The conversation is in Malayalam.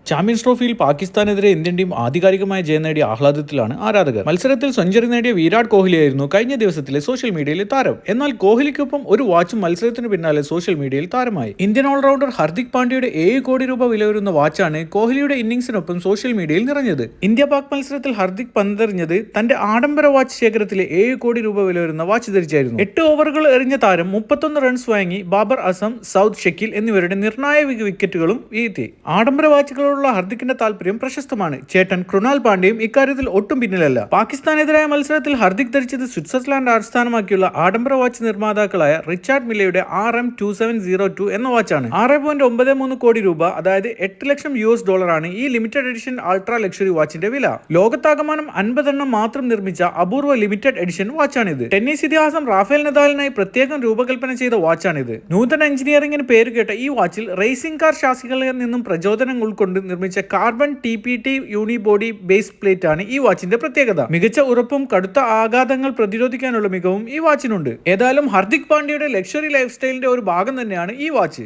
ചാമ്പ്യൻസ് ട്രോഫിയിൽ പാകിസ്ഥാനെതിരെ ഇന്ത്യൻ ടീം ആധികാരികമായ ജയം നേടിയ ആഹ്ലാദത്തിലാണ് ആരാധകർ. മത്സരത്തിൽ സെഞ്ചുറി നേടിയ വിരാട് കോഹ്ലിയായിരുന്നു കഴിഞ്ഞ ദിവസത്തിലെ സോഷ്യൽ മീഡിയയിലെ താരം. എന്നാൽ കോഹ്ലിക്കൊപ്പം ഒരു വാച്ചും മത്സരത്തിന് പിന്നാലെ സോഷ്യൽ മീഡിയയിൽ താരമായി. ഇന്ത്യൻ ഓൾറൗണ്ടർ ഹർദിക് പാണ്ഡ്യയുടെ 7 കോടി രൂപ വില വരുന്ന വാച്ചാണ് കോഹ്ലിയുടെ ഇന്നിംഗ്സിനൊപ്പം സോഷ്യൽ മീഡിയയിൽ നിറഞ്ഞത്. ഇന്ത്യ പാക് മത്സരത്തിൽ ഹർദിക് പന്തെറിഞ്ഞത് തന്റെ ആഡംബര വാച്ച് ശേഖരത്തിലെ 7 കോടി രൂപ വില വരുന്ന വാച്ച് ധരിച്ചായിരുന്നു. 8 ഓവറുകൾ എറിഞ്ഞ താരം 31 റൺസ് വാങ്ങി ബാബർ അസം, സൗദ് ഷക്കീൽ എന്നിവരുടെ നിർണായക വിക്കറ്റുകളും വീഴ്ത്തി. ആഡംബര വാച്ചുകൾ ഹർദിക്കിന്റെ താല്പര്യം പ്രശസ്തമാണ്. ചേട്ടൻ കൃണാൽ പാണ്ഡ്യയും ഇക്കാര്യത്തിൽ ഒട്ടും പിന്നിലല്ല. പാകിസ്ഥാനെതിരായ മത്സരത്തിൽ ഹർദിക് ധരിച്ചത് സ്വിറ്റ്സർലാൻഡ് ആസ്ഥാനമാക്കിയുള്ള ആഡംബര വാച്ച് നിർമ്മാതാക്കളായ റിച്ചാർഡ് മില്ലയുടെ RM2702 എന്ന വാച്ചാണ്. 6.93 കോടി രൂപ, അതായത് $8 ലക്ഷം ആണ് ഈ ലിമിറ്റഡ് എഡിഷൻ അൾട്രാ ലക്ഷറി വാച്ചിന്റെ വില. ലോകത്താകമാനം 50 എണ്ണം മാത്രം നിർമ്മിച്ച അപൂർവ ലിമിറ്റഡ് എഡിഷൻ വാച്ചാണിത്. ടെന്നീസ് ഇതിഹാസം റാഫേൽ നദാലിനായി പ്രത്യേകം രൂപകൽപ്പന ചെയ്ത വാച്ചാണിത്. നൂതന എഞ്ചിനീയറിംഗിന് പേരുകേട്ട ഈ വാച്ചിൽ റേസിംഗ് കാർ ശാസികളിൽ നിന്നും പ്രചോദനം ഉൾക്കൊണ്ട് നിർമ്മിച്ച carbon TPT unibody base plate ആണ് ഈ വാച്ചിന്റെ പ്രത്യേകത. മികച്ച ഉറപ്പും കടുത്ത ആഘാതങ്ങൾ പ്രതിരോധിക്കാനുള്ള മികവും ഈ വാച്ചിനുണ്ട്. ഏതായാലും ഹർദിക് പാണ്ഡ്യയുടെ ലക്ഷറി ലൈഫ് സ്റ്റൈലിന്റെ ഒരു ഭാഗം തന്നെയാണ് ഈ വാച്ച്.